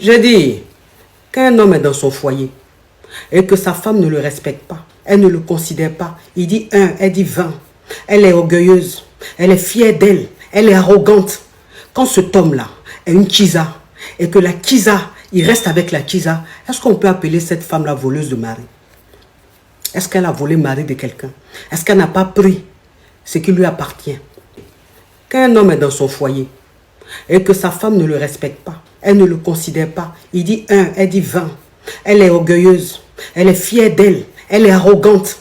Je dis, qu'un homme est dans son foyer et que sa femme ne le respecte pas, elle ne le considère pas, il dit 1, elle dit 20, elle est orgueilleuse, elle est fière d'elle, elle est arrogante. Quand cet homme-là est une kisa et que la kisa, il reste avec la kisa, est-ce qu'on peut appeler cette femme-là voleuse de mari? Est-ce qu'elle a volé le mari de quelqu'un? Est-ce qu'elle n'a pas pris ce qui lui appartient? Qu'un homme est dans son foyer et que sa femme ne le respecte pas, elle ne le considère pas, il dit 1, elle dit 20, elle est orgueilleuse, elle est fière d'elle, elle est arrogante.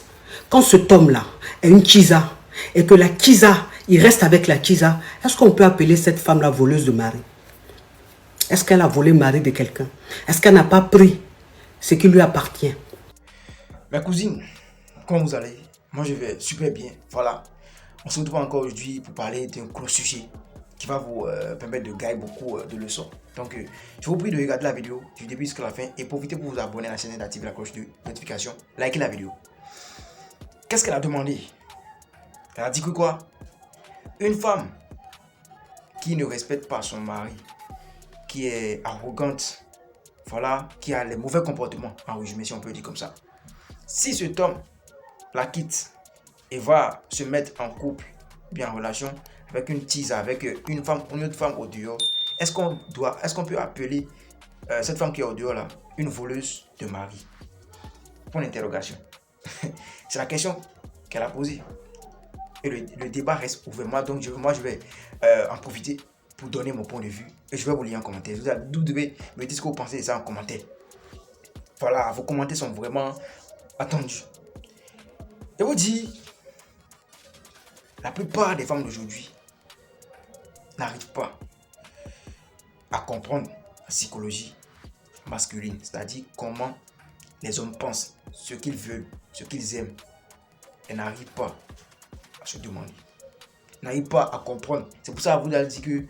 Quand cet homme-là est une kisa et que la kisa, il reste avec la kisa, est-ce qu'on peut appeler cette femme-là voleuse de mari? Est-ce qu'elle a volé le mari de quelqu'un? Est-ce qu'elle n'a pas pris ce qui lui appartient? Ma cousine, comment vous allez? Moi je vais super bien. Voilà. On se retrouve encore aujourd'hui pour parler d'un gros sujet qui va vous permettre de gagner beaucoup de leçons. Donc je vous prie de regarder la vidéo du début jusqu'à la fin et profitez pour vous abonner à la chaîne et d'activer la cloche de notification. Likez la vidéo. Qu'est-ce qu'elle a demandé? Elle a dit que quoi? Une femme qui ne respecte pas son mari, qui est arrogante, voilà, qui a les mauvais comportements, en résumé si on peut dire comme ça. Si cet homme la quitte et va se mettre en couple, bien en relation, avec une tisa, avec une autre femme au dehors, est-ce qu'on peut appeler cette femme qui est au dehors là, une voleuse de mari? Point d'interrogation. C'est la question qu'elle a posée. Et le débat reste ouvert. Donc moi je vais en profiter pour donner mon point de vue. Et je vais vous lire en commentaire. Vous devez me dire ce que vous pensez de ça en commentaire. Voilà, vos commentaires sont vraiment attendus. Je vous dis, la plupart des femmes d'aujourd'hui n'arrivent pas à comprendre la psychologie masculine, c'est-à-dire comment les hommes pensent, ce qu'ils veulent, ce qu'ils aiment. Elles n'arrivent pas à se demander, n'arrivent pas à comprendre. C'est pour ça que vous avez dit que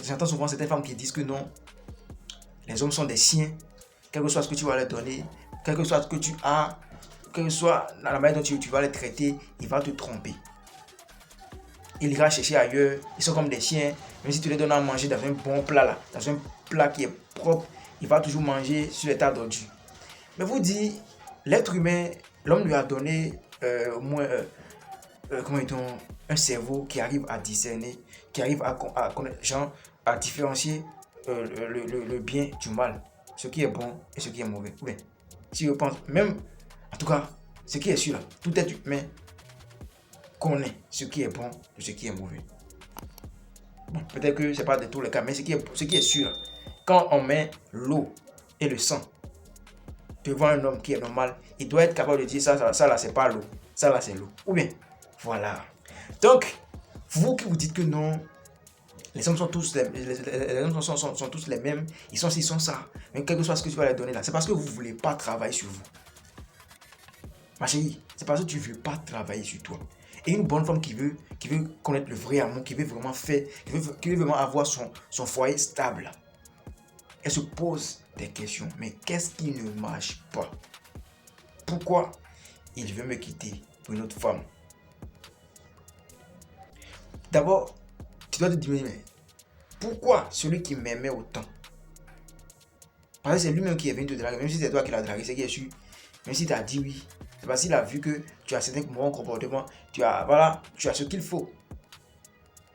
j'entends souvent certaines femmes qui disent que non, les hommes sont des chiens, quel que soit ce que tu vas leur donner, quel que soit ce que tu as, quelle que soit la manière dont tu vas les traiter, il va te tromper. Il ira chercher ailleurs, ils sont comme des chiens, même si tu les donnes à manger dans un bon plat là, dans un plat qui est propre, il va toujours manger sur les tas d'ordures. Mais vous dites, l'être humain, l'homme lui a donné au moins un cerveau qui arrive à discerner, qui arrive à connaître, genre, à différencier le bien du mal, ce qui est bon et ce qui est mauvais. Oui. Si je pense, même, en tout cas, ce qui est sûr, tout être humain connaît ce qui est bon et ce qui est mauvais. Bon, peut-être que ce n'est pas de tous les cas, mais ce qui est sûr, quand on met l'eau et le sang devant un homme qui est normal, il doit être capable de dire ça là, c'est pas l'eau, ça là, c'est l'eau. Ou bien, voilà. Donc, vous qui vous dites que non, les hommes sont tous les hommes sont tous les mêmes, ils sont ci, ils sont ça, mais quel que soit ce que tu vas leur donner là, c'est parce que vous ne voulez pas travailler sur vous. Ma chérie, c'est parce que tu ne veux pas travailler sur toi. Et une bonne femme qui veut connaître le vrai amour, qui veut vraiment faire, qui veut vraiment avoir son foyer stable, elle se pose des questions. Mais qu'est-ce qui ne marche pas? Pourquoi il veut me quitter pour une autre femme? D'abord, tu dois te dire, mais pourquoi celui qui m'aimait autant? Parce que c'est lui-même qui est venu te draguer, même si c'est toi qui l'as dragué, c'est qui est sûr. Même si tu as dit oui, c'est parce qu'il a vu que tu as certains bons comportements, tu as ce qu'il faut.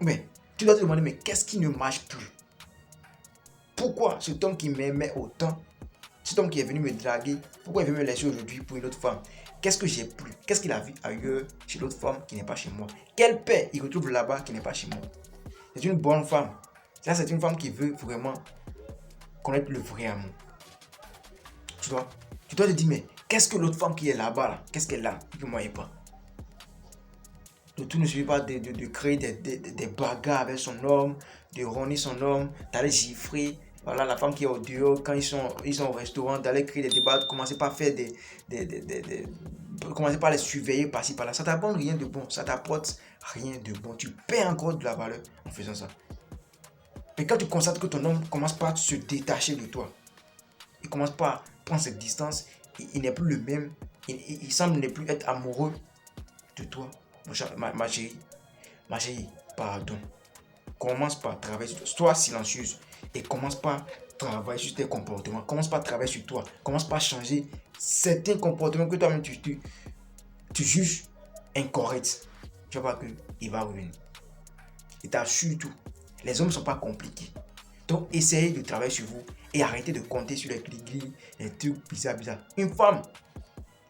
Mais tu dois te demander, mais qu'est-ce qui ne marche plus? Pourquoi cet homme qui m'aimait autant, cet homme qui est venu me draguer, pourquoi il veut me laisser aujourd'hui pour une autre femme? Qu'est-ce que j'ai plus? Qu'est-ce qu'il a vu ailleurs chez l'autre femme qui n'est pas chez moi? Quelle paix il retrouve là-bas qui n'est pas chez moi? C'est une bonne femme. Ça, c'est une femme qui veut vraiment connaître le vrai amour. Tu dois te dire, mais qu'est-ce que l'autre femme qui est là-bas, là, qu'est-ce qu'elle a que moi et pas? Le tout ne suffit pas de créer des bagarres avec son homme, de rogner son homme, d'aller gifler. Voilà, la femme qui est au dehors, quand ils sont au restaurant, d'aller créer des débats, commencer par faire commencer par les surveiller par-ci par-là. Ça t'apporte rien de bon, ça t'apporte rien de bon. Tu perds encore de la valeur en faisant ça. Mais quand tu constates que ton homme commence par se détacher de toi, il commence par prendre cette distance, il n'est plus le même, il semble ne plus être amoureux de toi, ma chérie, pardon. Commence par travailler sur toi, sois silencieuse et commence par travaille sur tes comportements. Commence par travailler sur toi. Commence par changer certains comportements que toi-même tu juges incorrects. Tu vas voir qu'il va revenir. Et t'assure tout. Les hommes ne sont pas compliqués. Donc, essayez de travailler sur vous et arrêtez de compter sur les clics, les trucs bizarres. Une femme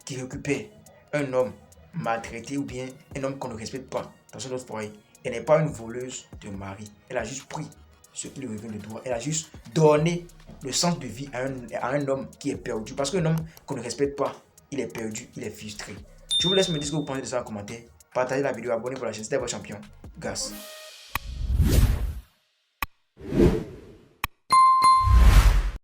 qui récupère un homme maltraité ou bien un homme qu'on ne respecte pas dans son autre foyer, elle n'est pas une voleuse de mari. Elle a juste pris ce qui lui revient de droit. Elle a juste donné le sens de vie à un homme qui est perdu. Parce qu'un homme qu'on ne respecte pas, il est perdu, il est frustré. Je vous laisse me dire ce que vous pensez de ça en commentaire. Partagez la vidéo, abonnez-vous à la chaîne. C'était votre champion, Gas.